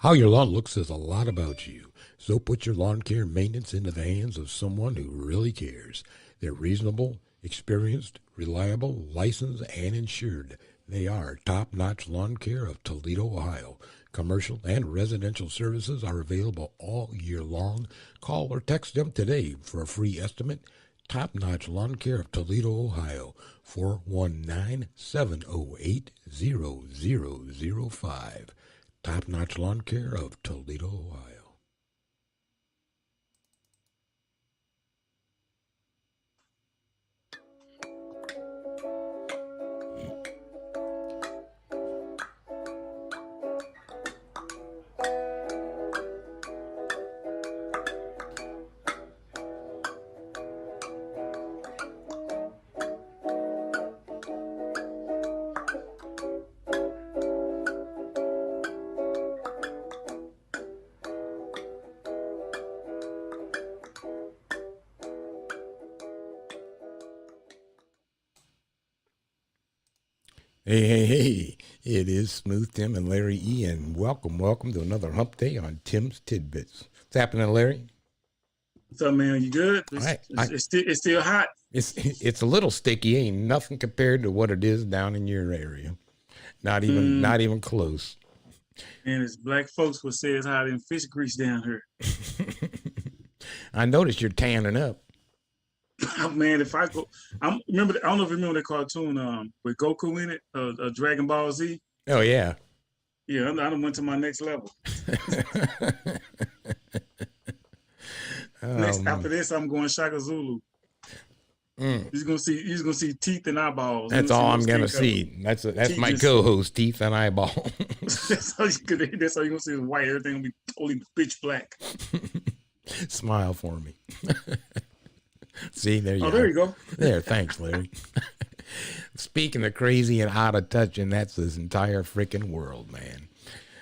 How your lawn looks says a lot about you, so put your lawn care maintenance into the hands of someone who really cares. They're reasonable, experienced, reliable, licensed, and insured. They are Top-Notch Lawn Care of Toledo, Ohio. Commercial and residential services are available all year long. Call or text them today for a free estimate. Top-Notch Lawn Care of Toledo, Ohio, 419-708-0005. Top-Notch Lawn Care of Toledo, Ohio. Hey, it is Smooth Tim and Larry E, and welcome to another hump day on Tim's Tidbits. What's happening, Larry? What's up, man? You good? I, It's still hot. it's a little sticky. Ain't nothing compared to what it is down in your area. Not even close. And it's black folks would say it's hot in fish grease down here. I noticed you're tanning up. Man, if I go, I don't know if you remember the cartoon with Goku in it, Dragon Ball Z. Oh yeah. Yeah, I done went to my next level. After this, I'm going Shaka Zulu. He's gonna see teeth and eyeballs. That's all I'm gonna see. That's my co-host, teeth and eyeball. That's all you're gonna see is white. Everything will be totally pitch black. Smile for me. See, there you go. Oh, there you go. There, thanks, Larry. Speaking of crazy and out of touch, and that's this entire freaking world, man.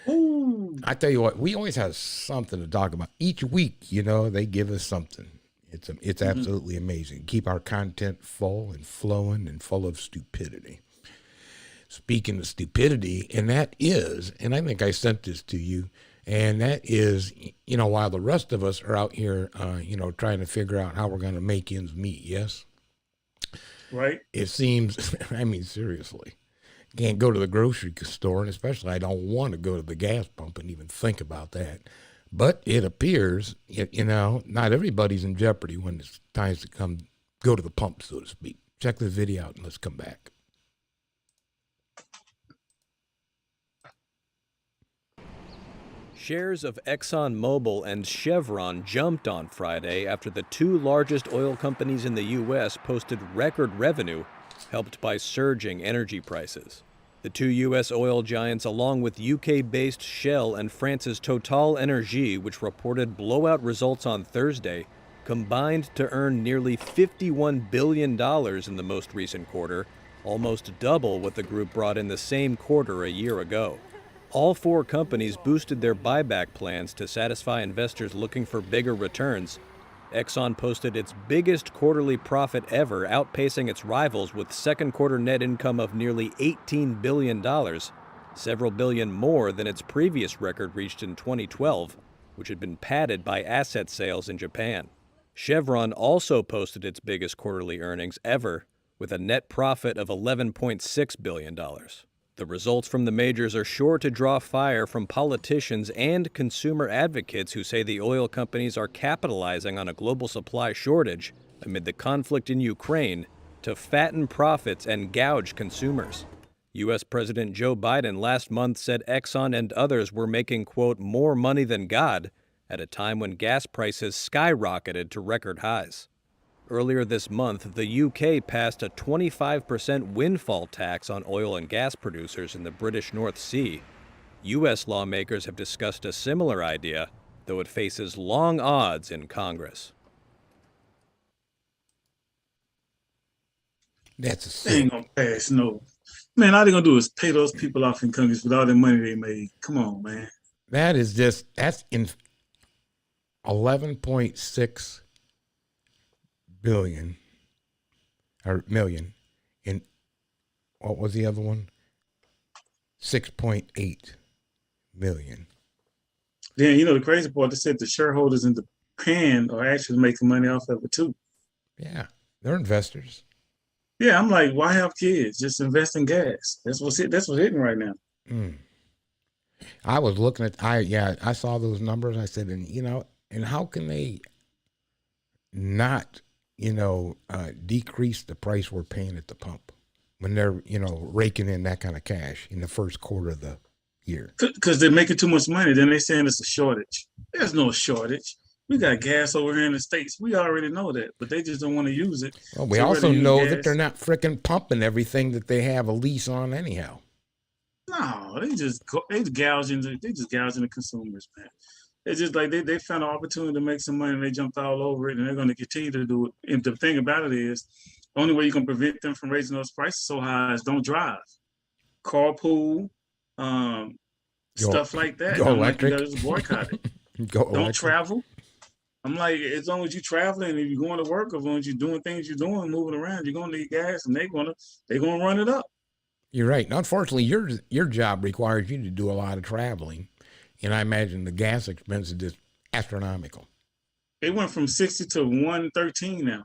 Ooh. I tell you what, we always have something to talk about. Each week, they give us something. It's absolutely amazing. Keep our content full and flowing and full of stupidity. Speaking of stupidity, and I think I sent this to you, and that is, while the rest of us are out here, trying to figure out how we're going to make ends meet, yes? Right. It seems, I mean, seriously, can't go to the grocery store, and especially I don't want to go to the gas pump and even think about that. But it appears, not everybody's in jeopardy when it's time to go to the pump, so to speak. Check this video out and let's come back. Shares of ExxonMobil and Chevron jumped on Friday after the two largest oil companies in the U.S. posted record revenue, helped by surging energy prices. The two U.S. oil giants, along with UK-based Shell and France's Total Energy, which reported blowout results on Thursday, combined to earn nearly $51 billion in the most recent quarter, almost double what the group brought in the same quarter a year ago. All four companies boosted their buyback plans to satisfy investors looking for bigger returns. Exxon posted its biggest quarterly profit ever, outpacing its rivals with second quarter net income of nearly $18 billion, several billion more than its previous record reached in 2012, which had been padded by asset sales in Japan. Chevron also posted its biggest quarterly earnings ever, with a net profit of $11.6 billion. The results from the majors are sure to draw fire from politicians and consumer advocates who say the oil companies are capitalizing on a global supply shortage amid the conflict in Ukraine to fatten profits and gouge consumers. U.S. President Joe Biden last month said Exxon and others were making, quote, more money than God at a time when gas prices skyrocketed to record highs. Earlier this month, the UK passed a 25% windfall tax on oil and gas producers in the British North Sea. U.S. lawmakers have discussed a similar idea, though it faces long odds in Congress. That's a They sin. ain't gonna pass, no. Man, all they gonna do is pay those people off in Congress with all the money they made. Come on, man. That's in 11.6 billion or million in, what was the other one? 6.8 million. Then the crazy part, they said the shareholders in the pan are actually making money off of it too. Yeah, they're investors. Yeah, I'm like, why have kids? Just invest in gas. That's what's hitting right now. Mm. I was looking at I saw those numbers. I said, and how can they not decrease the price we're paying at the pump when they're raking in that kind of cash in the first quarter of the year? Because they're making too much money. Then they're saying it's a shortage. There's no shortage. We got gas over here in the States. We already know that, but they just don't want to use it. Well, we also know that they're not fricking pumping everything that they have a lease on anyhow. No, they just gouging the consumers, man. It's just like they found an opportunity to make some money and they jumped all over it, and they're going to continue to do it. And the thing about it is, the only way you can prevent them from raising those prices so high is don't drive, carpool, stuff like that. Go electric. Like, you got to boycott it. Don't travel. I'm like, as long as you're traveling and you're going to work, as long as you're doing things you're doing, moving around, you're gonna need gas, and they're gonna run it up. You're right. Unfortunately, your job requires you to do a lot of traveling, and I imagine the gas expense is just astronomical. It went from 60 to 113 now.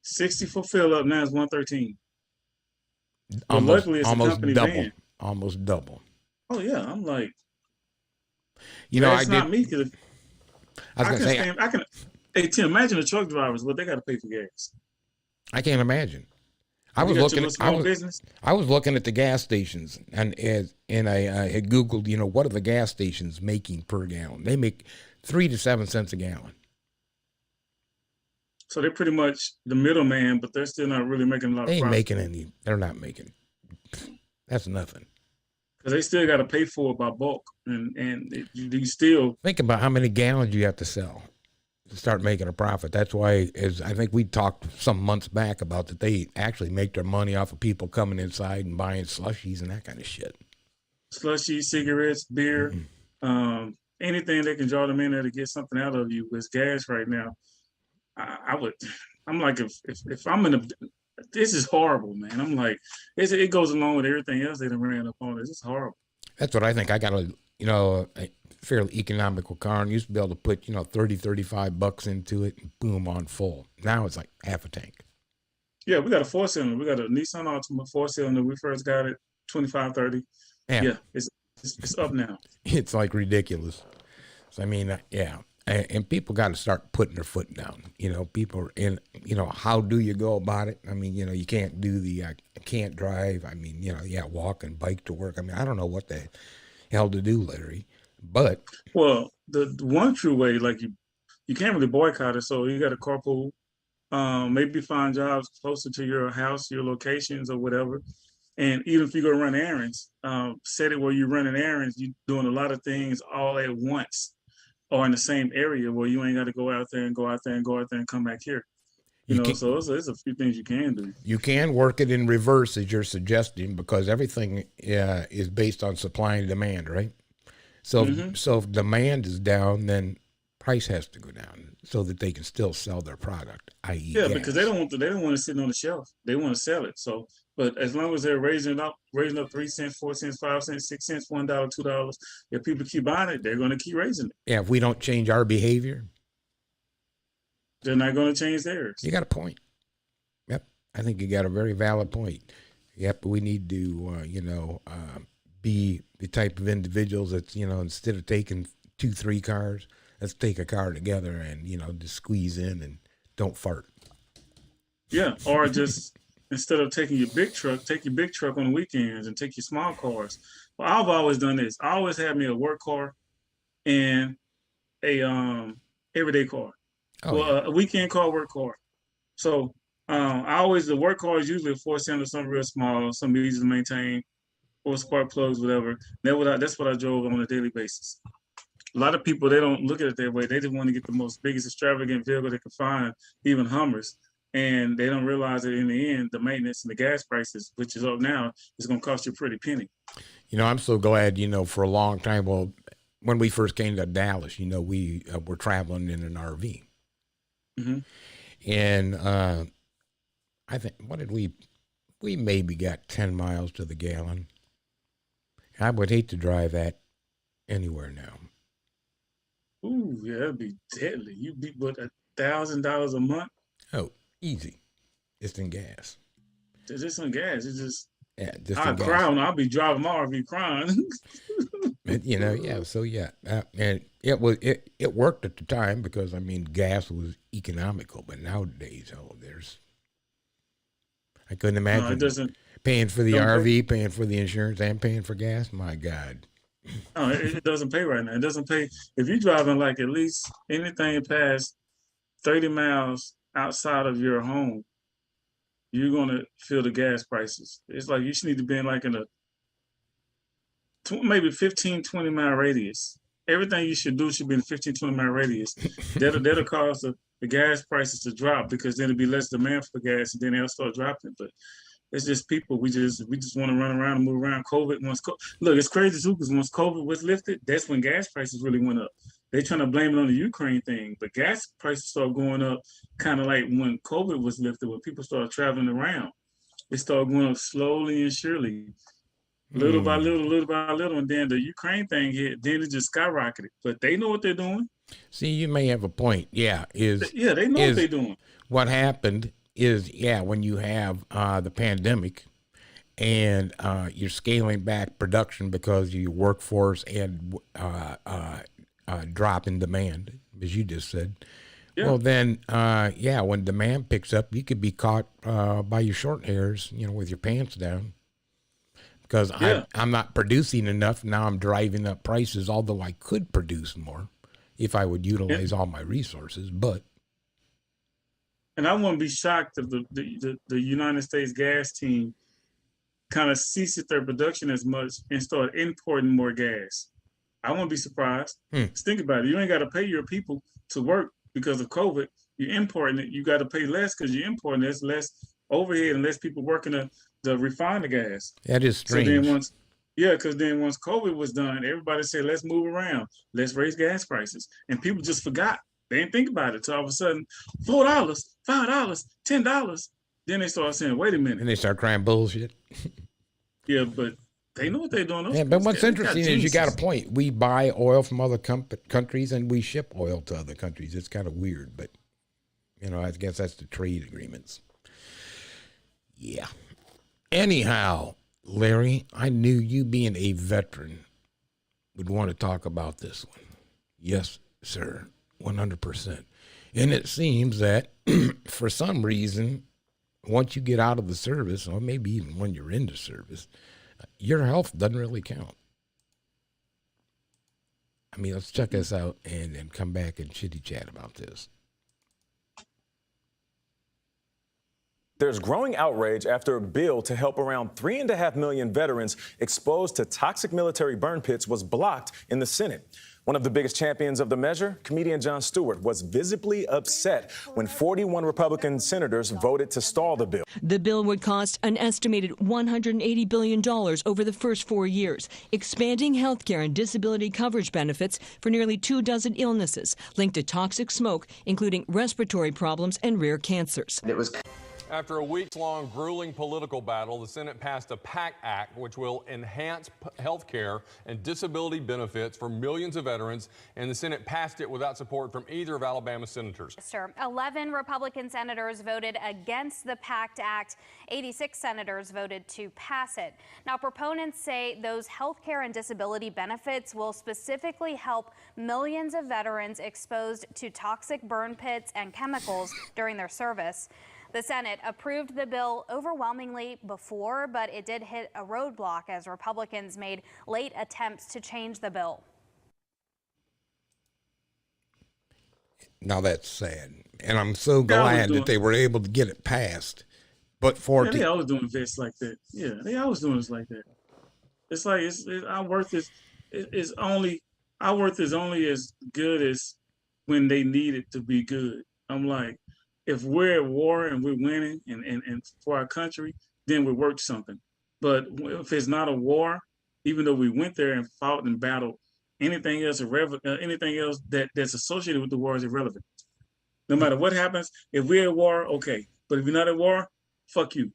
60 for fill up now is 113. But luckily, it's almost a company double. van. Almost double. Oh yeah, I'm like, that's not me because I was going to say, I can. Hey Tim, imagine the truck drivers, what they got to pay for gas. I can't imagine. I was looking at the gas stations, and I had Googled, what are the gas stations making per gallon? They make 3 to 7 cents a gallon. So they're pretty much the middleman, but they're still not really making a lot of profit. They're not making. That's nothing. Because they still got to pay for it by bulk, and you still think about how many gallons you have to sell to start making a profit. That's why, as I think we talked some months back about, that they actually make their money off of people coming inside and buying slushies and that kind of shit. Slushies, cigarettes, beer, anything that can draw them in there to get something out of you. With gas right now, I'm like, if I'm in this is horrible, man. I'm like, it goes along with everything else they done ran up on. It's horrible. That's what I think. I got a fairly economical car and used to be able to put, $30-35 into it and boom, on full. Now it's like half a tank. Yeah, we got a 4-cylinder. We got a Nissan Altima 4-cylinder. We first got it $25-30. Yeah, it's up now. It's like ridiculous. So I mean, and people got to start putting their foot down. People are in. How do you go about it? I mean, you can't do the I can't drive. I mean, walk and bike to work. I mean, I don't know what the hell to do, Larry. But the one true way, like you can't really boycott it. So you got a carpool. Maybe find jobs closer to your house, your locations, or whatever. And even if you go run errands, set it where you're running errands. You're doing a lot of things all at once, or in the same area where you ain't got to go out there and go out there and go out there and come back here. So there's a few things you can do. You can work it in reverse, as you're suggesting, because everything is based on supply and demand, right? So, so if demand is down, then price has to go down so that they can still sell their product, i.e. gas. Because they don't want to sit on the shelf. They want to sell it. So, but as long as they're raising up 3 cents, 4 cents, 5 cents, 6 cents, $1, $2, if people keep buying it, they're going to keep raising it. Yeah, if we don't change our behavior, they're not going to change theirs. You got a point. Yep, I think you got a very valid point. Yep, we need to, be the type of individuals that, instead of taking 2-3 cars, let's take a car together and, just squeeze in and don't fart. Yeah, or just instead of taking your big truck, take your big truck on the weekends and take your small cars. Well, I've always done this. I always have me a work car and a everyday car. A weekend car, work car. So the work car is usually a 4-cylinder, something real small, something easy to maintain, or spark plugs, whatever. That's what I drove on a daily basis. A lot of people, they don't look at it that way. They just want to get the biggest extravagant vehicle they can find, even Hummers. And they don't realize that in the end, the maintenance and the gas prices, which is up now, is going to cost you a pretty penny. I'm so glad, for a long time. Well, when we first came to Dallas, we were traveling in an RV. Mm-hmm. And I think, what did we maybe got 10 miles to the gallon. I would hate to drive that anywhere now. Ooh, yeah, that'd be deadly. You be what, $1,000 a month? Oh, easy. Just in gas. Just on gas. It's just Yeah, just in I cry gas. when I'll be driving my RV crying. And, yeah. So yeah, and it worked at the time because I mean gas was economical, but nowadays, I couldn't No, it imagine doesn't. paying for the Don't pay. RV, paying for the insurance, and paying for gas. My God. No, it doesn't pay right now. It doesn't pay if you're driving like at least anything past 30 miles outside of your home. You're gonna feel the gas prices. It's like you should need to be in like in a maybe 15, 20 mile radius. Everything you should do should be in a 15, 20 mile radius. That'll cause the gas prices to drop because then it'll be less demand for gas and then they'll start dropping. But it's just people. We just want to run around and move around. Look, it's crazy too because once COVID was lifted, that's when gas prices really went up. They're trying to blame it on the Ukraine thing, but gas prices started going up kind of like when COVID was lifted, when people started traveling around. It started going up slowly and surely, little by little, and then the Ukraine thing hit. Then it just skyrocketed. But they know what they're doing. See, you may have a point. Yeah, they know what they're doing. What happened is, when you have the pandemic and you're scaling back production because of your workforce and drop in demand, as you just said. Yeah. Well, then, when demand picks up, you could be caught by your short hairs, with your pants down. Because I'm not producing enough. Now I'm driving up prices, although I could produce more if I would utilize all my resources. And I wouldn't be shocked if the United States gas team kind of ceased their production as much and started importing more gas. I wouldn't be surprised. Just think about it. You ain't got to pay your people to work because of COVID. You're importing it. You got to pay less because you're importing it. There's less overhead and less people working to refine the gas. That is strange. So because then once COVID was done, everybody said, let's move around. Let's raise gas prices. And people just forgot. They didn't think about it. So all of a sudden, $4, $5, $10. Then they start saying, wait a minute. And they start crying bullshit. Yeah, but they know what they're doing. Yeah, but what's interesting is you got a point. We buy oil from other countries and we ship oil to other countries. It's kind of weird, but, I guess that's the trade agreements. Yeah. Anyhow, Larry, I knew you being a veteran would want to talk about this one. Yes, sir, 100%. And it seems that for some reason, once you get out of the service, or maybe even when you're in the service, your health doesn't really count. I mean, let's check this out and then come back and chitty chat about this. There's growing outrage after a bill to help around 3.5 million veterans exposed to toxic military burn pits was blocked in the Senate. One of the biggest champions of the measure, comedian Jon Stewart, was visibly upset when 41 Republican senators voted to stall the bill. The bill would cost an estimated $180 billion over the first 4 years, expanding health care and disability coverage benefits for nearly 24 illnesses linked to toxic smoke, including respiratory problems and rare cancers. After a weeks-long grueling political battle, the Senate passed a PACT Act, which will enhance health care and disability benefits for millions of veterans, and the Senate passed it without support from either of Alabama's senators. 11 Republican senators voted against the PACT Act. 86 senators voted to pass it. Now, proponents say those health care and disability benefits will specifically help millions of veterans exposed to toxic burn pits and chemicals during their service. The Senate approved the bill overwhelmingly before, but it did hit a roadblock as Republicans made late attempts to change the bill. Now that's sad, and I'm so glad that they were able to get it passed. But they always doing this like that. Yeah, they always doing this like that. It's like our worth is only as good as when they need it to be good. I'm like, if we're at war and we're winning and for our country, then we worked something. But if it's not a war, even though we went there and fought and battled, anything else that's associated with the war is irrelevant. No matter what happens, if we're at war, okay. But if you're not at war, fuck you.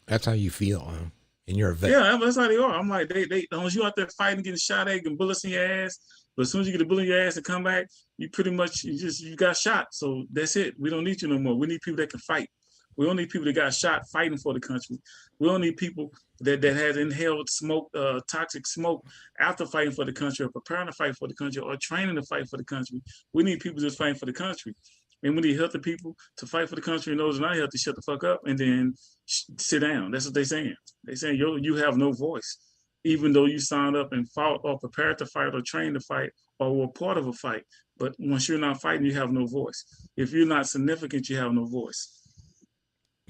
That's how you feel, huh? And you're a vet. Yeah, that's how they are. I'm like, they as long as you out there fighting, getting shot at, getting bullets in your ass, But as soon as you get a bullet in your ass and come back, you pretty much you got shot. So that's it. We don't need you no more. We need people that can fight. We don't need people that got shot fighting for the country. We don't need people that had inhaled smoke, toxic smoke after fighting for the country or preparing to fight for the country or training to fight for the country. We need people just fighting for the country. And we need healthy people to fight for the country, and those that are not healthy, shut the fuck up and then sit down. That's what they're saying. They're saying you have no voice, even though you signed up and fought or prepared to fight or trained to fight or were part of a fight. But once you're not fighting, you have no voice. If you're not significant, you have no voice.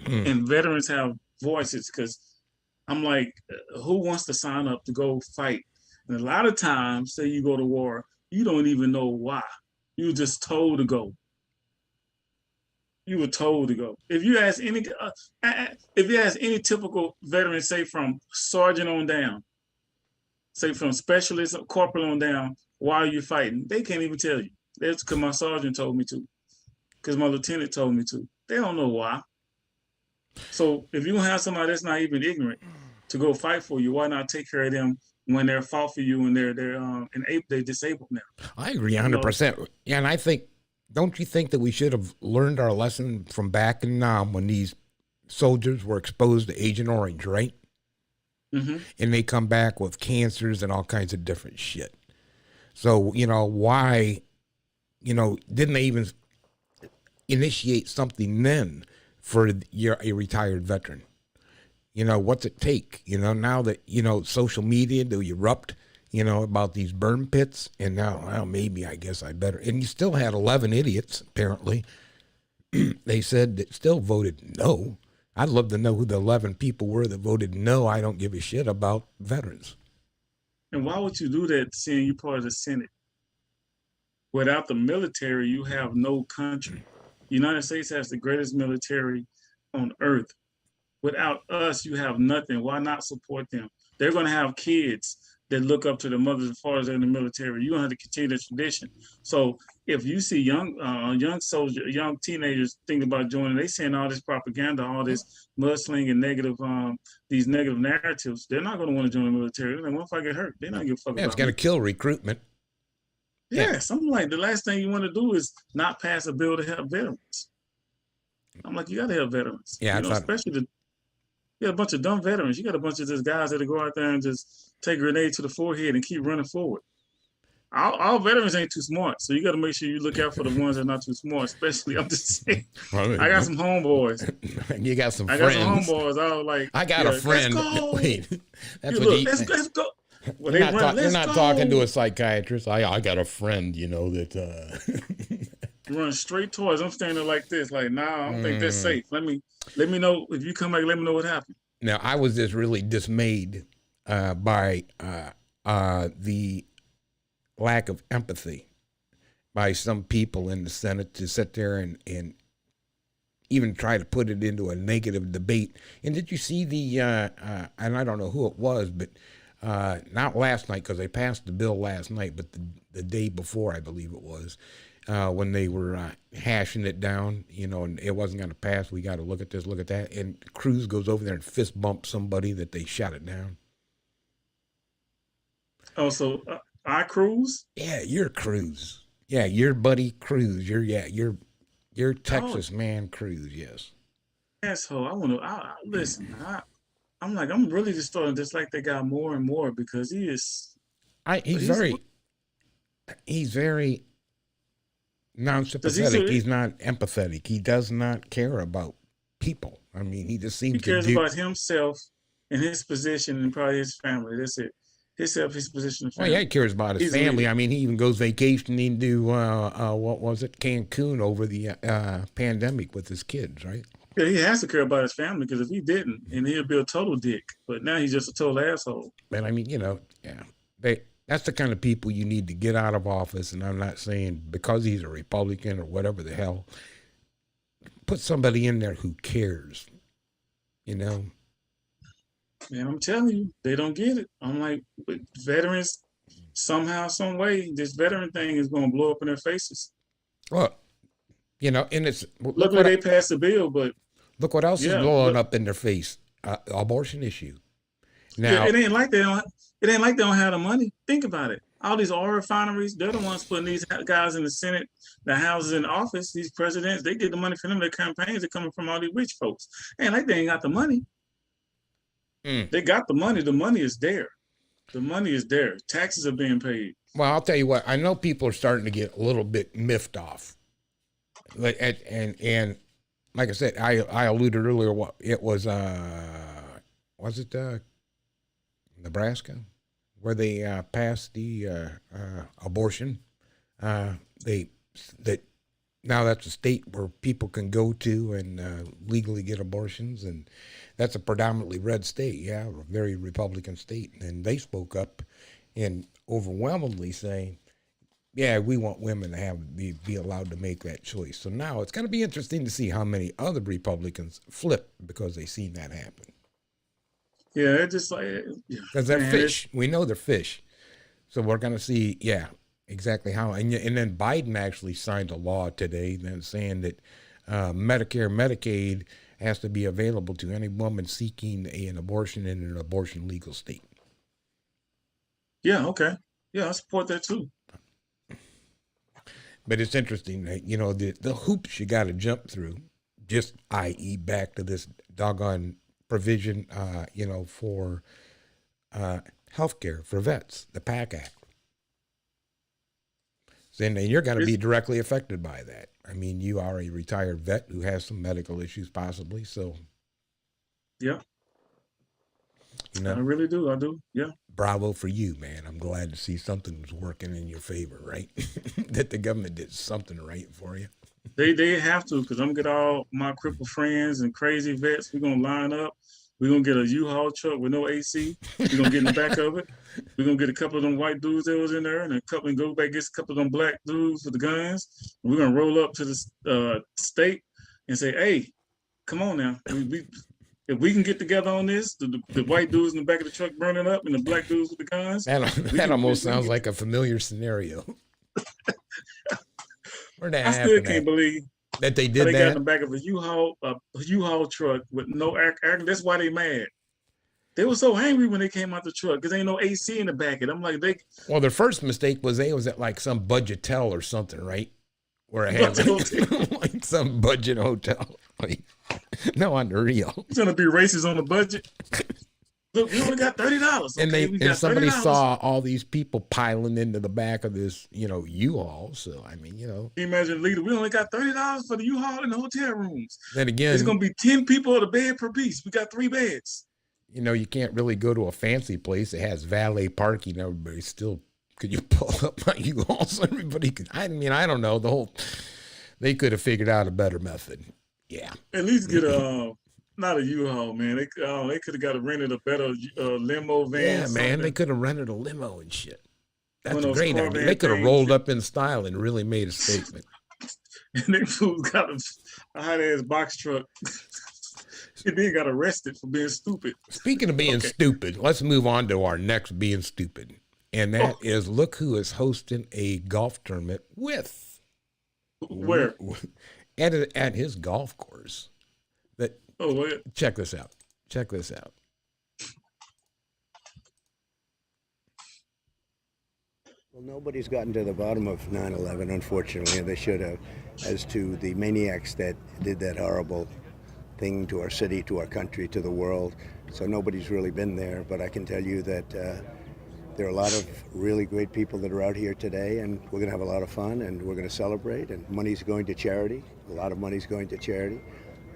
And veterans have voices, because I'm like, who wants to sign up to go fight? And a lot of times, say you go to war, you don't even know why. You were just told to go. You were told to go. If you ask any typical veteran, say from sergeant on down, say from specialist or corporal on down, why are you fighting? They can't even tell you. That's because my sergeant told me to, because my lieutenant told me to. They don't know why. So if you don't have somebody that's not even ignorant to go fight for you, why not take care of them when they're fought for you and they're disabled now? I agree 100%. Yeah, and I think, don't you think that we should have learned our lesson from back in Nam when these soldiers were exposed to Agent Orange, right? Mm-hmm. And they come back with cancers and all kinds of different shit. So, why, didn't they even initiate something then for a retired veteran? What's it take? Now that, social media, do you erupt, about these burn pits, and now, well, maybe I guess I better. And you still had 11 idiots, apparently. They said that still voted no. I'd love to know who the 11 people were that voted no. I don't give a shit about veterans. And why would you do that, seeing you part of the Senate? Without the military, you have no country. The United States has the greatest military on earth. Without us, you have nothing. Why not support them? They're going to have kids that look up to their mothers as far as they're in the military. You're going to have to continue the tradition. So if you see young soldiers, young teenagers thinking about joining, they saying all this propaganda, all this mudslinging and negative, these negative narratives, they're not going to want to join the military. They're like, what if I get hurt? They're not going to give a fuck about it's going to kill recruitment. Yeah, something like the last thing you want to do is not pass a bill to help veterans. I'm like, you got to help veterans. Yeah, especially you got a bunch of dumb veterans. You got a bunch of just guys that go out there and just take a grenade to the forehead and keep running forward. All veterans ain't too smart, so you got to make sure you look out for the ones that are not too smart. Especially, I'm just saying, I got some homeboys. You got some friends. I got some homeboys. I was like, I got a friend. Wait, that's what let's go. Well, you're not talking to a psychiatrist. I got a friend, that run straight towards. I'm standing there like this, like, nah, I don't think that's safe. Let me know if you come back. Let me know what happened. Now, I was just really dismayed by the lack of empathy by some people in the Senate to sit there and even try to put it into a negative debate. And did you see the? And I don't know who it was, but. Not last night, because they passed the bill last night, but the day before, I believe it was, when they were hashing it down, and it wasn't going to pass. We got to look at this, look at that. And Cruz goes over there and fist bumps somebody that they shot it down. Oh, so I Cruz? Yeah, you're Cruz. Yeah, your buddy Cruz. You're Texas man Cruz, yes. Asshole, I want to, listen, I'm really just starting to dislike that guy more and more, because he's very non-sympathetic. He's not empathetic. He does not care about people. I mean, he just seems to cares about himself and his position and probably his family. That's it. Himself, his position, and family. Well, yeah, he cares about his family. I mean, he even goes vacationing to what was it, Cancun over the pandemic with his kids, right? Yeah, he has to care about his family, because if he didn't, and he'd be a total dick. But now he's just a total asshole. But I mean, that's the kind of people you need to get out of office. And I'm not saying because he's a Republican or whatever the hell. Put somebody in there who cares, And I'm telling you, they don't get it. I'm like, veterans, somehow, some way, this veteran thing is going to blow up in their faces. Well, and it's look where they passed the bill, but look what else is blowing up in their face: abortion issue. Now it ain't like they don't have the money. Think about it. All these oil refineries, they're the ones putting these guys in the Senate, the houses in office, these presidents, they get the money from them. Their campaigns are coming from all these rich folks. And like they ain't got the money. They got the money. The money is there. The money is there. Taxes are being paid. Well, I'll tell you what, I know people are starting to get a little bit miffed off. And like I said, I alluded earlier, what it was it Nebraska, where they passed the abortion. That now that's a state where people can go to and legally get abortions, and that's a predominantly red state, a very Republican state. And they spoke up and overwhelmingly saying, yeah, we want women to be allowed to make that choice. So now it's going to be interesting to see how many other Republicans flip because they seen that happen. Yeah, it's just like, because they're fish. We know they're fish. So we're going to see, exactly how. And then Biden actually signed a law today then saying that Medicare, Medicaid has to be available to any woman seeking an abortion in an abortion legal state. Yeah, okay. Yeah, I support that too. But it's interesting that, the hoops you got to jump through, just i.e. back to this doggone provision, for healthcare for vets, the PAC Act. And you're going to be directly affected by that. I mean, you are a retired vet who has some medical issues possibly, so. Yeah. I really do. I do. Yeah. Bravo for you, man. I'm glad to see something was working in your favor, right? That the government did something right for you. They have to, because I'm going to get all my crippled friends and crazy vets. We're going to line up. We're going to get a U-Haul truck with no AC. We're going to get in the back of it. We're going to get a couple of them white dudes that was in there and go back get a couple of them black dudes with the guns. We're going to roll up to the state and say, hey, come on now. If we can get together on this, the white dudes in the back of the truck burning up and the black dudes with the guns. That almost sounds like a familiar scenario. I still can't believe that they did that. They got in the back of a U-Haul truck with no air. That's why they mad. They were so angry when they came out the truck because ain't no AC in the back of it. I'm like, well, their first mistake was they was at like some budgetel or something, right? Where I had like some budget hotel. Like, no, unreal. You're trying to be racist on the budget. Look, we only got $30. And somebody $30. Saw all these people piling into the back of this, U-Haul. So I mean, Can you imagine, leader, we only got $30 for the U-Haul in the hotel rooms. Then again, it's gonna be 10 people at a bed per piece. We got 3 beds. You can't really go to a fancy place that has valet parking. Everybody still, could you pull up my U-Haul so everybody could? I mean, I don't know. They could have figured out a better method. Yeah. At least get not a U-Haul, man. They could have rented a better limo van. Yeah, man, they could have rented a limo and shit. That's a great idea. They could have rolled up in style and really made a statement. And they fool got a hot-ass box truck. And then got arrested for being stupid. Speaking of being stupid, let's move on to our next being stupid. And that is, look who is hosting a golf tournament with. Where? At his golf course. Where? Check this out. Well, nobody's gotten to the bottom of 9/11, unfortunately, and they should have, as to the maniacs that did that horrible thing to our city, to our country, to the world. So nobody's really been there, but I can tell you that there are a lot of really great people that are out here today, and we're going to have a lot of fun, and we're going to celebrate, and money's going to charity. A lot of money's going to charity.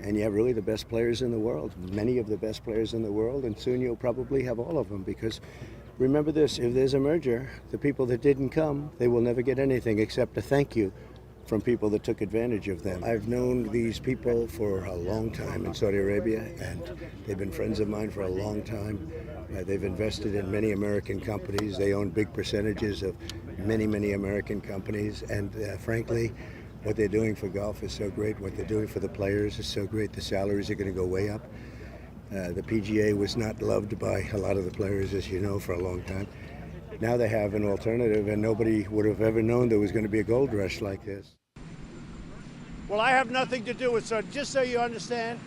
And you have really the best players in the world, many of the best players in the world, and soon you'll probably have all of them, because remember this, if there's a merger, the people that didn't come, they will never get anything except a thank you from people that took advantage of them. I've known these people for a long time in Saudi Arabia, and they've been friends of mine for a long time. They've invested in many American companies. They own big percentages of many, many American companies, and frankly, what they're doing for golf is so great. What they're doing for the players is so great. The salaries are going to go way up. The PGA was not loved by a lot of the players, as you know, for a long time. Now they have an alternative, and nobody would have ever known there was going to be a gold rush like this. Well, I have nothing to do with Saudi. Just so you understand,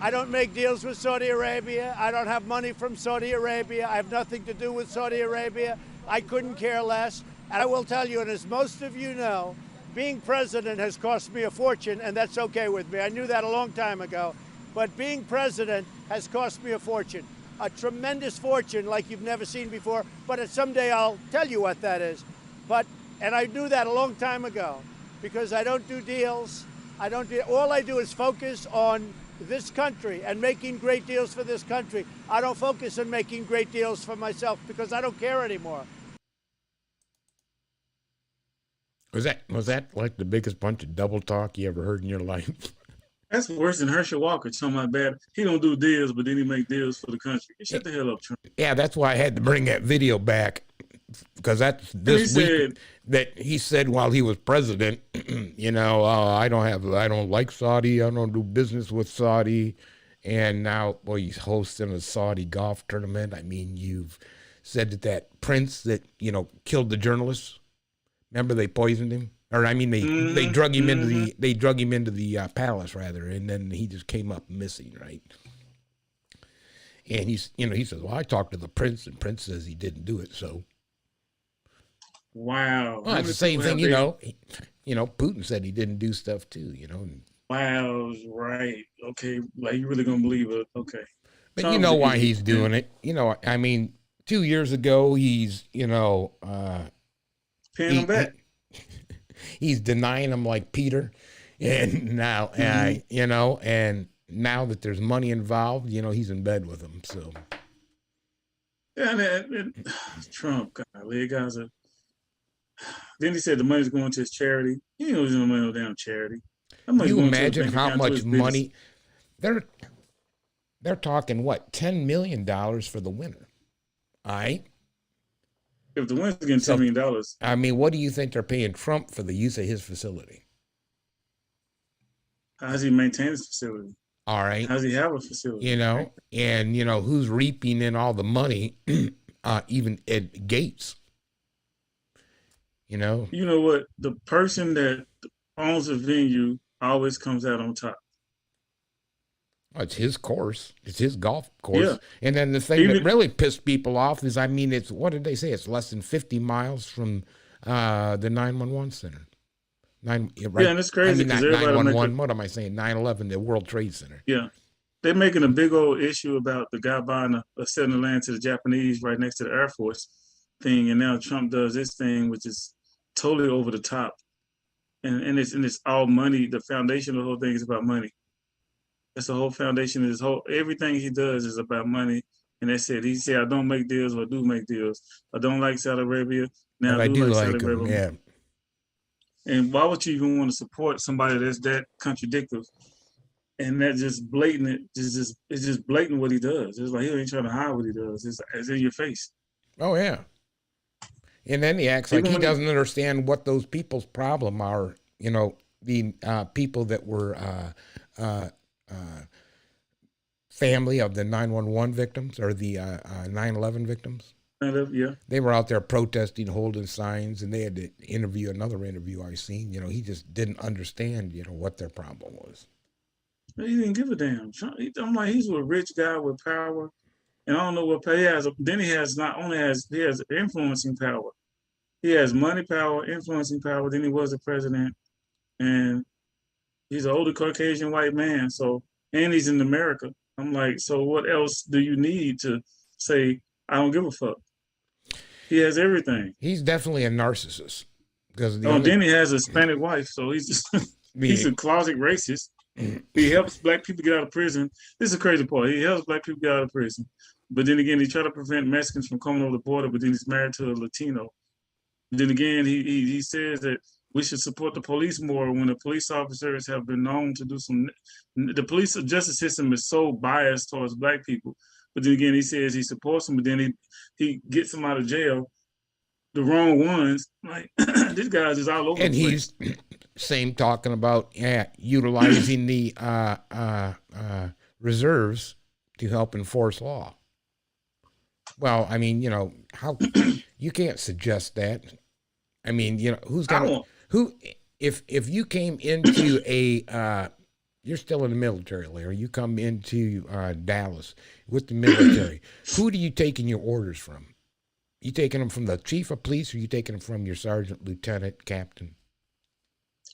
I don't make deals with Saudi Arabia. I don't have money from Saudi Arabia. I have nothing to do with Saudi Arabia. I couldn't care less. And I will tell you, and as most of you know, being president has cost me a fortune, and that's okay with me. I knew that a long time ago. But being president has cost me a fortune, a tremendous fortune like you've never seen before. But someday I'll tell you what that is. And I knew that a long time ago because I don't do deals. All I do is focus on this country and making great deals for this country. I don't focus on making great deals for myself because I don't care anymore. Was that like the biggest bunch of double talk you ever heard in your life? That's worse than Herschel Walker talking about bad. He don't do deals, but then he make deals for the country. Shut the hell up, Trump. Yeah, that's why I had to bring that video back because that's this week that he said while he was president. I don't like Saudi. I don't do business with Saudi. And now, boy, he's hosting a Saudi golf tournament. I mean, you've said that prince that killed the journalists. Remember they poisoned him, or I mean they drug him into the palace rather, and then he just came up missing, right? And he says, well, I talked to the prince, and Prince says he didn't do it. So, wow, well, it's the same thing, Putin said he didn't do stuff too, Wow, right? Okay, like you really gonna believe it? Okay, but you know why he's doing it? I mean, 2 years ago he's paying him back. He's denying him like Peter, and now and now that there's money involved, he's in bed with him. So yeah, and Trump, golly, guys are. Then he said the money's going to his charity. He ain't using no money no damn charity. You imagine how much money they're talking? What, $10 million for the winner? All right. If the winner's getting $10 million. I mean, what do you think they're paying Trump for the use of his facility? How does he maintain his facility? All right. How does he have a facility? And who's reaping in all the money? Even Ed Gates. You know what? The person that owns a venue always comes out on top. It's his course. It's his golf course. Yeah. And then the thing that really pissed people off is, it's, what did they say? It's less than 50 miles from the 911 center. Right? Yeah, and it's crazy. Not 911. What am I saying? 9/11, the World Trade Center. Yeah. They're making a big old issue about the guy buying a selling the land to the Japanese right next to the Air Force thing. And now Trump does this thing, which is totally over the top. And it's all money. The foundation of the whole thing is about money. That's the whole foundation of everything he does is about money. And that's it. He said, I don't make deals or do make deals. I don't like Saudi Arabia. Now I do like Saudi Arabia. Yeah. And why would you even want to support somebody that's that contradictory? And that just blatant, it's just blatant what he does. It's like he ain't trying to hide what he does. It's in your face. Oh, yeah. And then he acts like he doesn't understand what those people's problem are. The people that were family of the 911 victims or the 9/11 victims. Yeah. They were out there protesting, holding signs, and they had to interview another interview I seen. He just didn't understand, what their problem was. He didn't give a damn. I'm like, he's a rich guy with power, and I don't know what he has. Then he has influencing power. He has money power, influencing power. Then he was the president, and he's an older Caucasian white man. So, and he's in America. I'm like, so what else do you need to say? I don't give a fuck. He has everything. He's definitely a narcissist. Then he has a Hispanic wife, so he's just he's a closet racist. He helps black people get out of prison. This is the crazy part. He helps black people get out of prison. But then again, he tried to prevent Mexicans from coming over the border, but then he's married to a Latino. Then again, he says that we should support the police more when the police officers have been known to do the police justice system is so biased towards black people. But then again, he says he supports them, but then he gets them out of jail, the wrong ones. Like, this guy's just all over the place. And he's talking about utilizing the reserves to help enforce law. Well, I mean, how you can't suggest that. I mean, if you came into you're still in the military, Larry. You come into Dallas with the military. Who do you taking your orders from? You taking them from the chief of police, or you taking them from your sergeant, lieutenant, captain?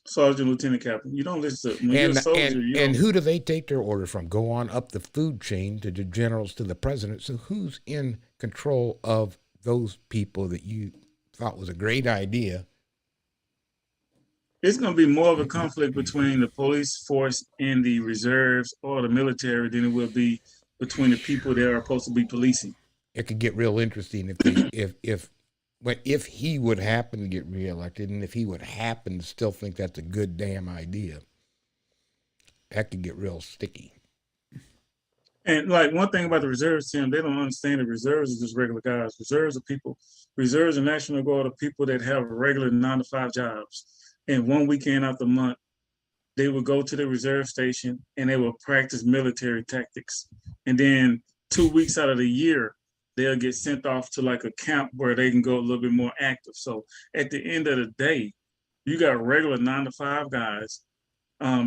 Sergeant, lieutenant, captain. You don't listen to when you're a soldier. And who do they take their orders from? Go on up the food chain to the generals, to the president. So who's in control of those people that you thought was a great idea? It's going to be more of a conflict between the police force and the reserves or the military than it will be between the people that are supposed to be policing. It could get real interesting if he would happen to get reelected, and if he would happen to still think that's a good damn idea. That could get real sticky. And like one thing about the reserves, Tim, they don't understand that reserves is just regular guys. Reserves are people. Reserves and National Guard are people that have regular 9-to-5 jobs. And one weekend out the month, they would go to the reserve station and they would practice military tactics. And then 2 weeks out of the year, they'll get sent off to like a camp where they can go a little bit more active. So at the end of the day, you got regular 9-to-5 guys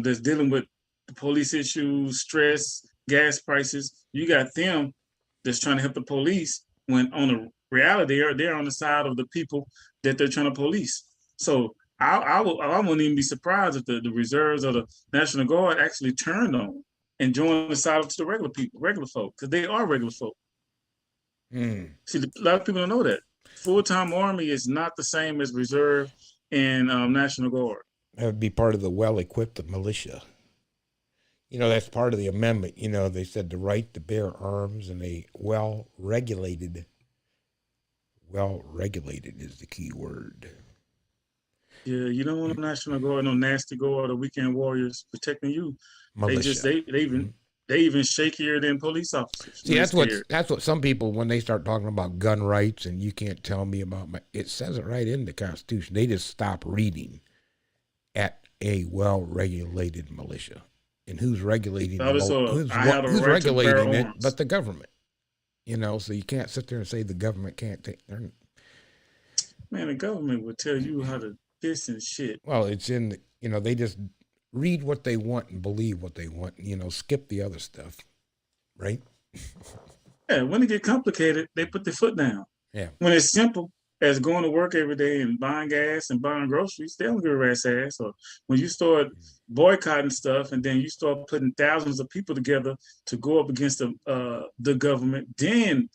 that's dealing with the police issues, stress, gas prices. You got them that's trying to help the police when on the reality, they're on the side of the people that they're trying to police. So I wouldn't even be surprised if the reserves or the National Guard actually turned on and joined the side of the regular people, regular folk, because they are regular folk. See, a lot of people don't know that. Full-time Army is not the same as Reserve and National Guard. That would be part of the well-equipped militia. You know, that's part of the amendment. You know, they said the right to bear arms and a well-regulated is the key word. Yeah, you don't want a National Guard, no nasty guard or weekend warriors protecting you. Militia. They even shakier than police officers. See, that's what some people, when they start talking about gun rights and you can't tell me about it says it right in the Constitution. They just stop reading at a well-regulated militia. And who's regulating who's regulating it but the government? You know, so you can't sit there and say the government can't take their... Man, the government will tell you how to piss and shit. Well, it's in the, you know, they just read what they want and believe what they want, you know, skip the other stuff, right? Yeah, when it get complicated, they put their foot down. Yeah. When it's simple as going to work every day and buying gas and buying groceries, they don't give a rat's ass. Or when you start boycotting stuff and then you start putting thousands of people together to go up against the government, then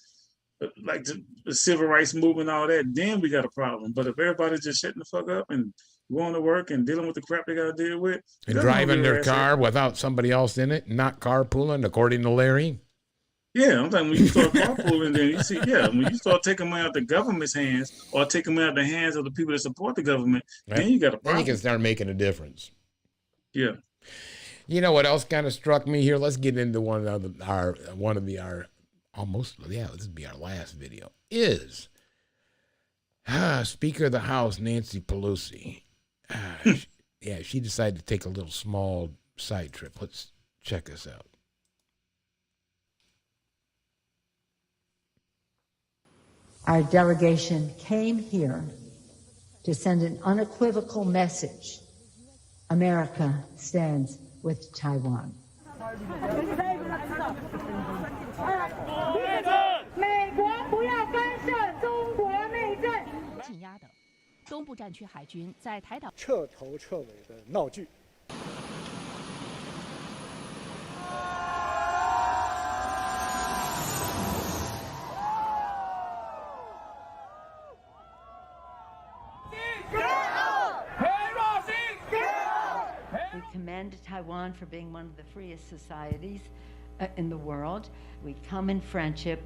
like the civil rights movement, all that, then we got a problem. But if everybody's just shutting the fuck up and going to work and dealing with the crap they got to deal with. And driving their car without somebody else in it, not carpooling, according to Larry. Yeah, I'm talking when you start carpooling, then you see, when you start taking money out the government's hands or taking money out the hands of the people that support the government, then you got a problem. Then you can start making a difference. Yeah. You know what else kind of struck me here? Let's get into this would be our last video, is Speaker of the House, Nancy Pelosi. She decided to take a little small side trip. Let's check this out. Our delegation came here to send an unequivocal message. America stands with Taiwan. 东部战区海军在台岛彻头彻尾的闹剧。We commend Taiwan for being one of the freest societies in the world. We come in friendship.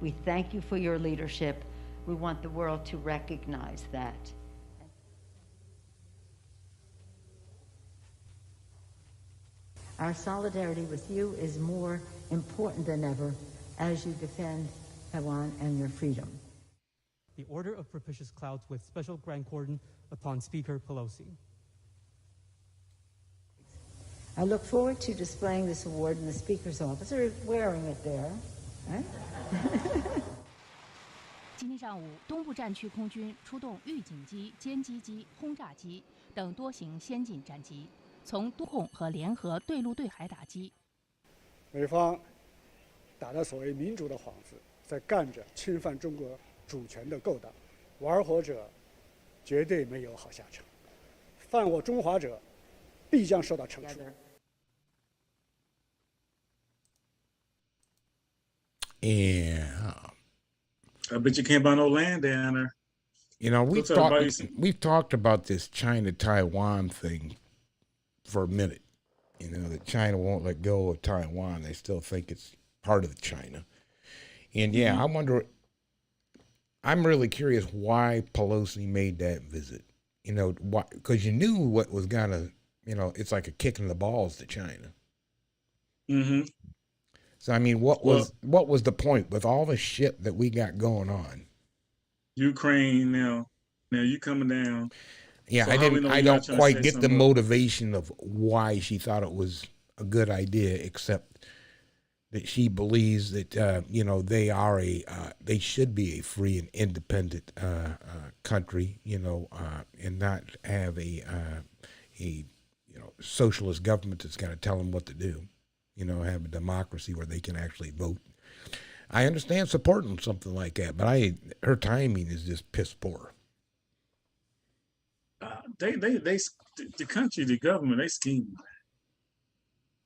We thank you for your leadership. We want the world to recognize that. Our solidarity with you is more important than ever as you defend Taiwan and your freedom. The Order of Propitious Clouds with Special Grand Cordon upon Speaker Pelosi. I look forward to displaying this award in the Speaker's office, or wearing it there, right? 今天上午，东部战区空军出动预警机、歼击机、轰炸机等多型先进战机，从多控和联合对陆对海打击。美方打着所谓民主的幌子，在干着侵犯中国主权的勾当，玩火者绝对没有好下场，犯我中华者必将受到惩处。Yeah. I bet you can't buy no land down there. You know, we've talked about this China-Taiwan thing for a minute. You know, that China won't let go of Taiwan. They still think it's part of China. And yeah, I wonder, I'm really curious why Pelosi made that visit. You know, why? Because you knew what was gonna, you know, it's like a kick in the balls to China. Mm-hmm. So I mean, what was the point with all the shit that we got going on? Ukraine now you coming down. Yeah, so I don't quite get the motivation of why she thought it was a good idea, except that she believes that you know, they should be a free and independent country, you know, and not have a you know, socialist government that's going to tell them what to do. You know, have a democracy where they can actually vote. I understand supporting something like that, but her timing is just piss poor. The country, the government, they scheme.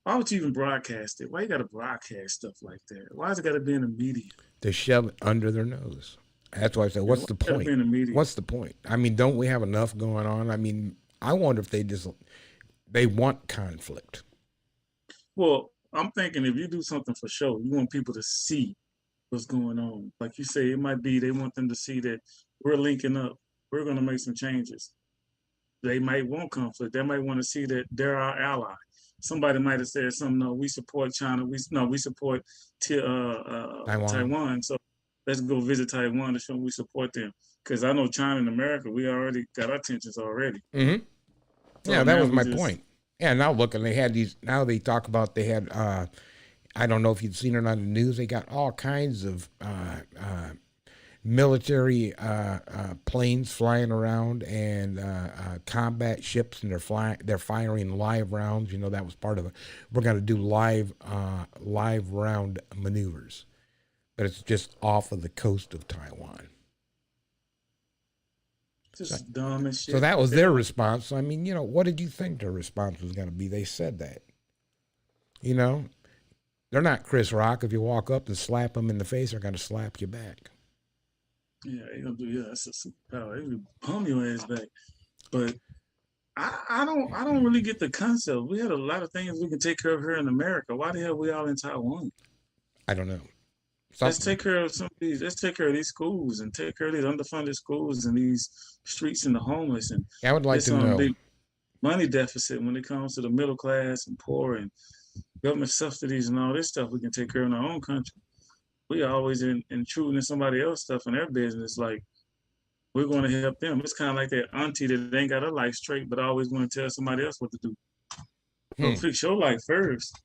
Why would you even broadcast it? Why you got to broadcast stuff like that? Why has it got to be in the media? They shove it under their nose. That's why I said, what's the point? What's the point? I mean, don't we have enough going on? I mean, I wonder if they want conflict. Well, I'm thinking if you do something for show, you want people to see what's going on. Like you say, it might be they want them to see that we're linking up. We're going to make some changes. They might want conflict. They might want to see that they're our ally. Somebody might have said something. No, we support China. We support Taiwan. So let's go visit Taiwan to show we support them. Because I know China and America, we already got our tensions already. Mm-hmm. So yeah, that was my point. Yeah, now look, and they had these. Now they talk about they had. I don't know if you've seen it on the news. They got all kinds of military planes flying around and combat ships, and they're firing live rounds. You know, that was part of it. We're going to do live round maneuvers, but it's just off of the coast of Taiwan. Just dumb as shit. So that was their response. I mean, you know, what did you think their response was going to be? They said that. You know, they're not Chris Rock. If you walk up and slap them in the face, they're going to slap you back. Yeah, they're going to do, that's a superpower. They will bum your ass back. But I don't really get the concept. We had a lot of things we can take care of here in America. Why the hell are we all in Taiwan? I don't know. Let's take care of some of these. Let's take care of these schools and take care of these underfunded schools and these streets and the homeless. And I would like to know. Big money deficit when it comes to the middle class and poor and government subsidies and all this stuff we can take care of in our own country. We are always intruding in somebody else's stuff in their business. Like we're going to help them. It's kind of like that auntie that ain't got her life straight, but always want to tell somebody else what to do. So fix your life first.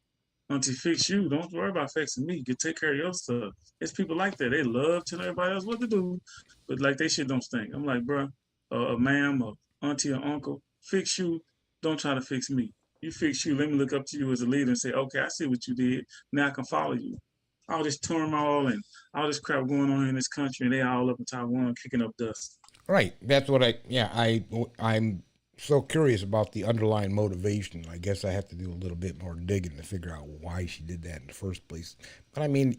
Auntie, fix you. Don't worry about fixing me. You take care of your stuff. It's people like that. They love telling everybody else what to do, but like they shit don't stink. I'm like, bro, ma'am, or auntie or uncle, fix you. Don't try to fix me. You fix you. Let me look up to you as a leader and say, okay, I see what you did. Now I can follow you. All this turmoil and all this crap going on in this country, and they all up in Taiwan kicking up dust. Right. That's what I'm so curious about the underlying motivation. I guess I have to do a little bit more digging to figure out why she did that in the first place. But I mean,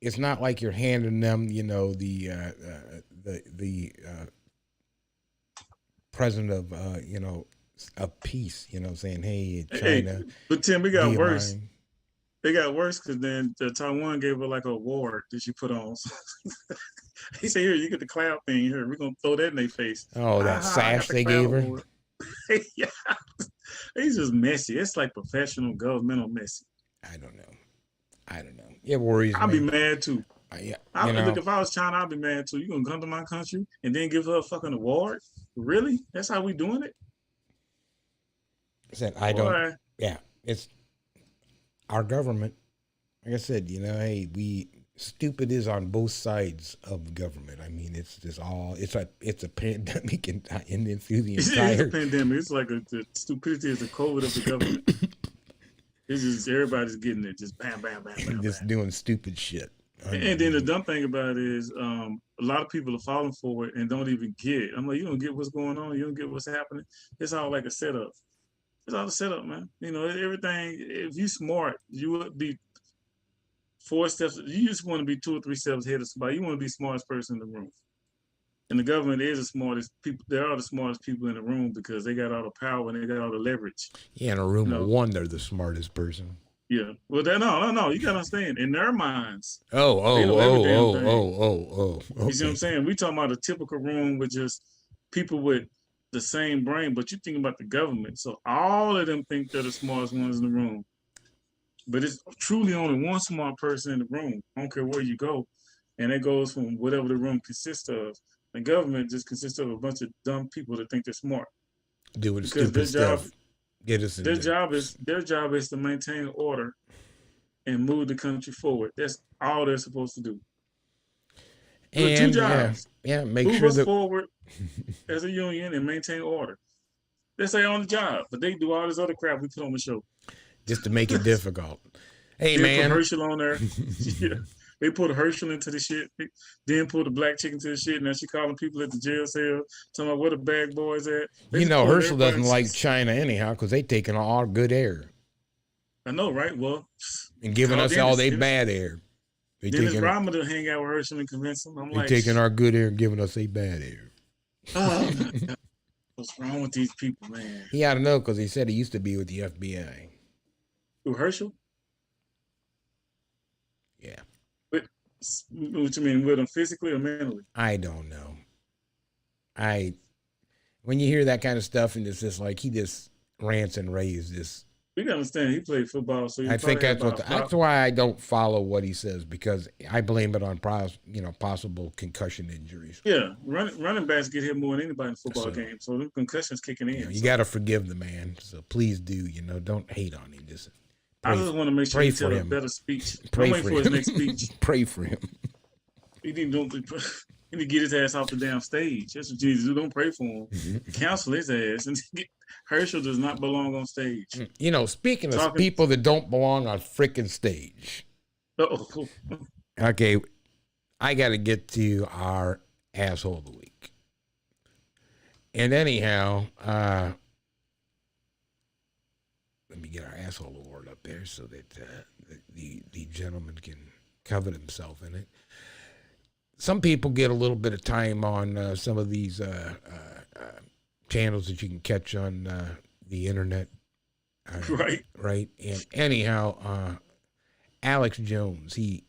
it's not like you're handing them, you know, the president of, you know, of peace, you know, saying, hey, China. Hey, but Tim, we got worse. They got worse because then Taiwan gave her like an award that she put on. He said, here, you get the cloud thing here. We're going to throw that in their face. Oh, that sash they gave her? Yeah. He's just messy. It's like professional governmental messy. I don't know. It worries me. I'd be mad too. Look, if I was China, I'd be mad too. You going to come to my country and then give her a fucking award? Really? That's how we doing it? It's our government. Like I said, you know, hey, stupid is on both sides of government. I mean, it's just it's a pandemic through the entire. It's a pandemic. It's like the stupidity is the COVID of the government. It's just everybody's getting it, just bam, bam, bam, bam, just bam. doing stupid shit. And then the dumb thing about it is a lot of people are falling for it and don't even get it. I'm like, you don't get what's going on. You don't get what's happening. It's all like a setup. It's all a setup, man. You know, everything, if you smart, you would be 4 steps. You just want to be 2 or 3 steps ahead of somebody. You want to be the smartest person in the room. And the government is the smartest people. They are the smartest people in the room because they got all the power and they got all the leverage. Yeah, in a room of one, they're the smartest person. Yeah. Well, no. You gotta understand. In their minds. Oh. You see what I'm saying? We talking about a typical room with just people with the same brain, but you think about the government. So all of them think they're the smartest ones in the room. But it's truly only one smart person in the room. I don't care where you go. And it goes from whatever the room consists of. The government just consists of a bunch of dumb people that think they're smart. Doing stupid stuff. Get us in their job is to maintain order and move the country forward. That's all they're supposed to do. And 2 jobs. Make move sure us forward as a union and maintain order. That's their only job, but they do all this other crap we put on the show just to make it difficult. Hey, man, put Herschel on there. Yeah. They put Herschel into the shit, then put the black chick into the shit. Now she calling people at the jail cell, talking about where the bag boys at. Herschel doesn't like China anyhow because they taking all our good air. I know, right? Well, and giving us all their bad air. Dennis Rodman to hang out with Herschel and convince him. I'm like, taking our good air and giving us a bad air. Oh my God. What's wrong with these people, man? He ought to know because he said he used to be with the FBI. Who, Herschel? Yeah. What you mean, with him physically or mentally? I don't know. When you hear that kind of stuff and it's just like he just rants and raves this. You gotta understand, he played football, so I think that's why I don't follow what he says because I blame it on possible concussion injuries. Yeah, running backs get hit more than anybody in a football game, so the concussions kicking in. You got to forgive the man, so please do. Don't hate on him. I just want to make sure he tell a better speech. I'm waiting for his next speech. Pray for him. He need to get his ass off the damn stage. That's what Jesus do. Don't pray for him. Counsel his ass. And Herschel does not belong on stage. Speaking of people that don't belong on frickin' stage. Uh-oh. Okay, I got to get to our asshole of the week. And anyhow, let me get our asshole award up there so that the gentleman can cover himself in it. Some people get a little bit of time on some of these channels that you can catch on the internet. Right. And anyhow, Alex Jones, he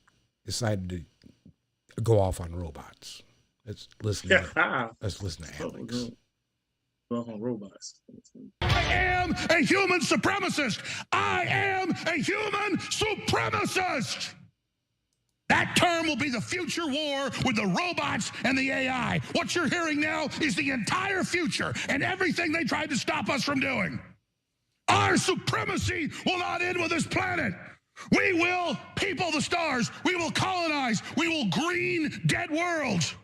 decided to go off on robots. Let's listen to Alex. On robots. I am a human supremacist. I am a human supremacist. That term will be the future war with the robots and the AI. What you're hearing now is the entire future and everything they tried to stop us from doing. Our supremacy will not end with this planet. We will people the stars. We will colonize. We will green dead worlds.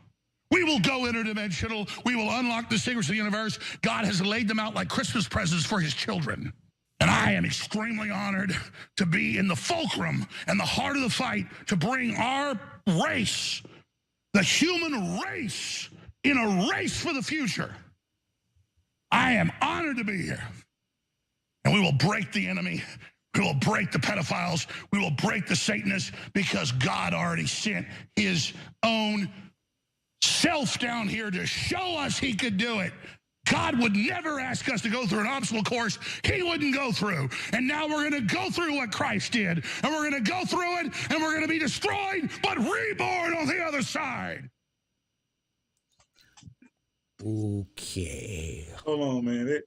We will go interdimensional. We will unlock the secrets of the universe. God has laid them out like Christmas presents for his children. And I am extremely honored to be in the fulcrum and the heart of the fight to bring our race, the human race, in a race for the future. I am honored to be here. And we will break the enemy. We will break the pedophiles. We will break the Satanists because God already sent his own self down here to show us he could do it. God would never ask us to go through an obstacle course he wouldn't go through. And now we're going to go through what Christ did. And we're going to go through it, and we're going to be destroyed, but reborn on the other side. Okay. Hold on, man.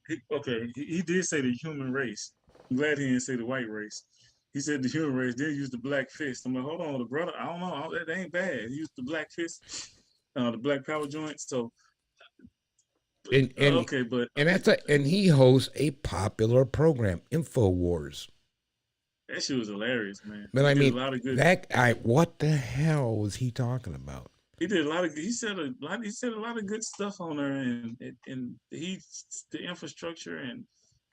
He did say the human race. I'm glad he didn't say the white race. He said the human race, then use the black fist. I'm like, hold on, the brother, I don't know. That ain't bad. He used the black fist, the black power joint. So, and he hosts a popular program, InfoWars. That shit was hilarious, man. But I mean, that guy, what the hell was he talking about? He did he said a lot of good stuff on there, and the infrastructure and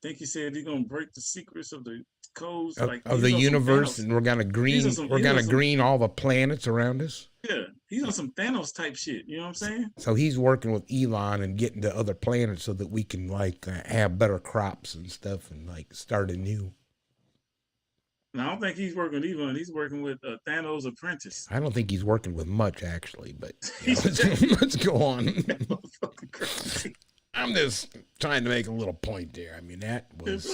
think he said he's gonna break the secrets of the codes of the universe, and we're gonna green all the planets around us. Yeah, he's on some Thanos type shit. You know what I'm saying? So he's working with Elon and getting to other planets so that we can have better crops and stuff and start anew. And I don't think he's working with Elon. He's working with Thanos' apprentice. I don't think he's working with much actually, but let's go on. I'm just trying to make a little point there. I mean, that was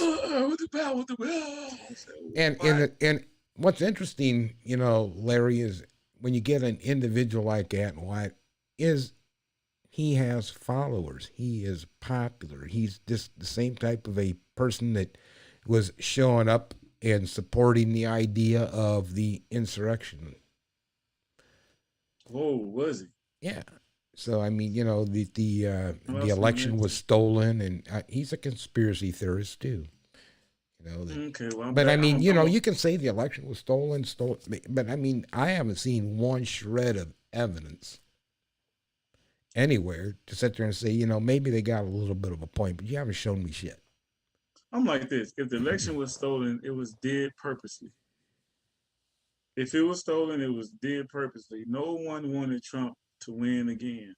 and what's interesting, Larry, is when you get an individual like that, he has followers. He is popular. He's just the same type of a person that was showing up and supporting the idea of the insurrection. Whoa, was he? Yeah. So I mean, the election was stolen, and he's a conspiracy theorist too. Okay, well, but I mean, you can say the election was stolen, but I mean, I haven't seen one shred of evidence anywhere to sit there and say, maybe they got a little bit of a point, but you haven't shown me shit. I'm like this: if the election was stolen, it was did purposely. If it was stolen, it was did purposely. No one wanted Trump to win again.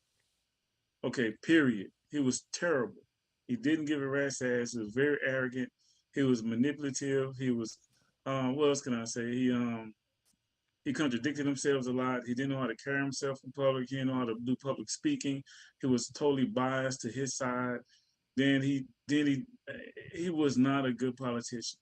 Okay, period. He was terrible. He didn't give a rat's ass. He was very arrogant. He was manipulative. He was, what else can I say? He contradicted himself a lot. He didn't know how to carry himself in public. He didn't know how to do public speaking. He was totally biased to his side. Then he was not a good politician.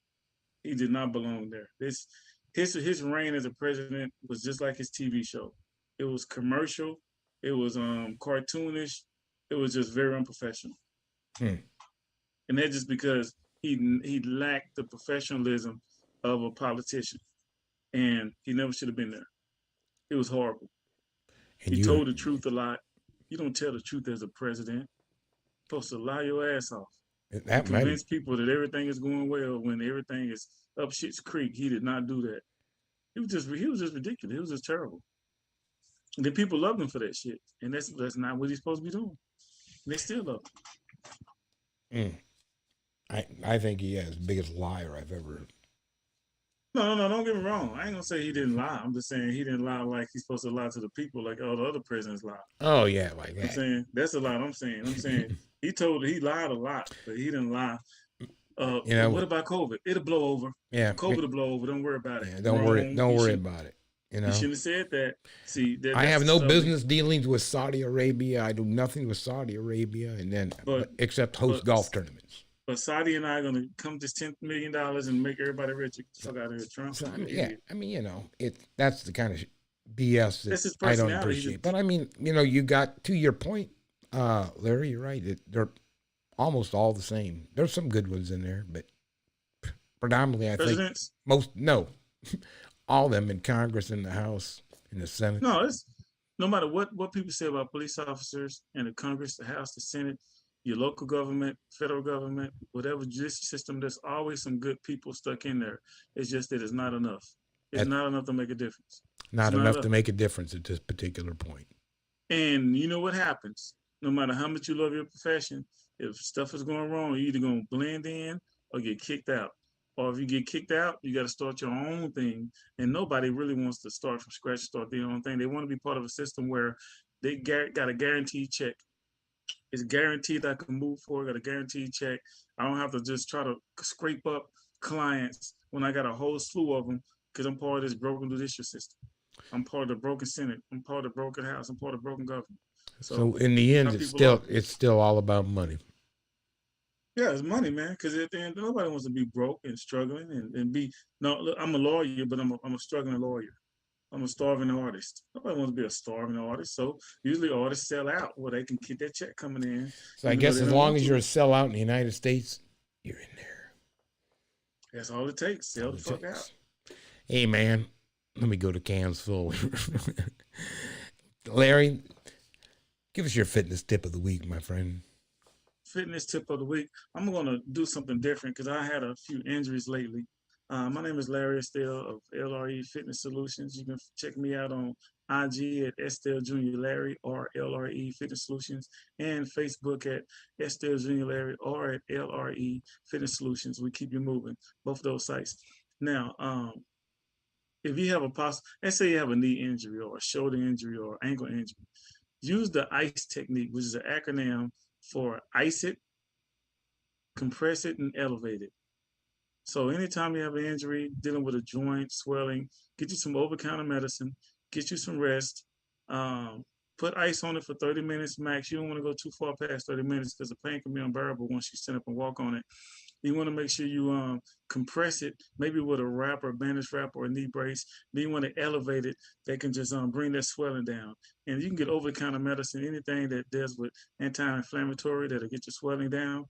He did not belong there. His reign as a president was just like his TV show. It was commercial. It was cartoonish. It was just very unprofessional. And that's just because he lacked the professionalism of a politician, and he never should have been there. It was horrible. And he told the truth a lot. You don't tell the truth as a president. You're supposed to lie your ass off. That convince people that everything is going well when everything is up shit's creek. He did not do that. He was just ridiculous. It was just terrible. And then people loved him for that shit, and that's not what he's supposed to be doing. And they still love him. I think he is the biggest liar I've ever. No, don't get me wrong. I ain't gonna say he didn't lie. I'm just saying he didn't lie like he's supposed to lie to the people like all the other presidents lie. Oh yeah, like that. I'm saying that's a lot. I'm saying he lied a lot, but he didn't lie. What about COVID? It'll blow over. Yeah, COVID will blow over. Don't worry about it. Yeah, don't worry about it. You shouldn't have said that. See, I have no business dealings with Saudi Arabia. I do nothing with Saudi Arabia, and then except host golf tournaments. But Saudi and I are going to come to $10 million and make everybody rich. Get the fuck out of here, Trump. So, I mean, that's the kind of BS that I don't appreciate. But I mean, you got, to your point, Larry, you're right. They're almost all the same. There's some good ones in there, but predominantly, I think all of them in Congress, in the House, in the Senate. No, it's no matter what people say about police officers in the Congress, the House, the Senate, your local government, federal government, whatever judicial system, there's always some good people stuck in there. It's just that it's not enough. It's not enough to make a difference. Not enough to make a difference at this particular point. And you know what happens? No matter how much you love your profession, if stuff is going wrong, you're either going to blend in or get kicked out. Or if you get kicked out, you got to start your own thing. And nobody really wants to start from scratch, start their own thing. They want to be part of a system where they got a guaranteed check. It's guaranteed I can move forward, got a guaranteed check. I don't have to just try to scrape up clients when I got a whole slew of them because I'm part of this broken judicial system. I'm part of the broken Senate. I'm part of the broken House. I'm part of the broken government. So in the end, it's still all about money. Yeah, it's money, man. Because at the end, nobody wants to be broke and struggling and be. No, look, I'm a lawyer, but I'm a struggling lawyer. I'm a starving artist. Nobody wants to be a starving artist. So usually artists sell out where they can get that check coming in. So I guess as long as you're a sellout in the United States, you're in there. That's all it takes. Sell the fuck out. Hey, man, let me go to cans full. Larry, give us your fitness tip of the week, my friend. Fitness tip of the week. I'm going to do something different because I had a few injuries lately. My name is Larry Estelle of LRE Fitness Solutions. You can check me out on IG at Estelle Junior Larry or LRE Fitness Solutions, and Facebook at Estelle Junior Larry or at LRE Fitness Solutions. We keep you moving, both those sites. Now, if you have let's say you have a knee injury or a shoulder injury or ankle injury, use the ICE technique, which is an acronym for ice it, compress it, and elevate it. So anytime you have an injury, dealing with a joint, swelling, get you some over-the-counter medicine, get you some rest, put ice on it for 30 minutes max. You don't want to go too far past 30 minutes because the pain can be unbearable once you stand up and walk on it. You want to make sure you compress it, maybe with a wrap or a bandage wrap or a knee brace. Then you want to elevate it. That can just bring that swelling down. And you can get over-the-counter medicine, anything that deals with anti-inflammatory that'll get your swelling down.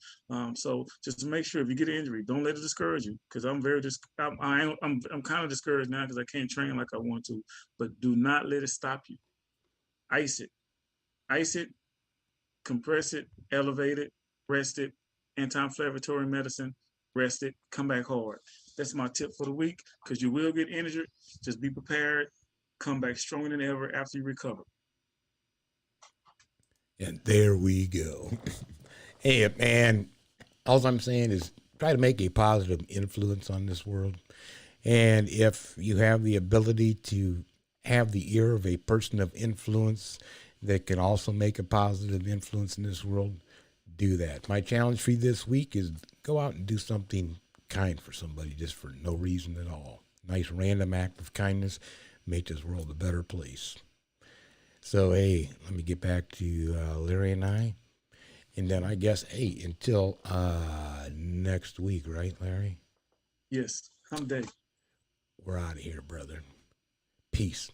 So just make sure if you get an injury, don't let it discourage you. Because I'm kind of discouraged now because I can't train like I want to. But do not let it stop you. Ice it, compress it, elevate it, rest it. Anti-inflammatory medicine, rest it, come back hard. That's my tip for the week, because you will get injured. Just be prepared, come back stronger than ever after you recover. And there we go. Hey, man, all I'm saying is try to make a positive influence on this world. And if you have the ability to have the ear of a person of influence that can also make a positive influence in this world, do that. My challenge for you this week is go out and do something kind for somebody just for no reason at all. Nice random act of kindness, make this world a better place. So, hey, let me get back to Larry and I. And then I guess, hey, until next week, right, Larry? Yes, hump day. We're out of here, brother. Peace.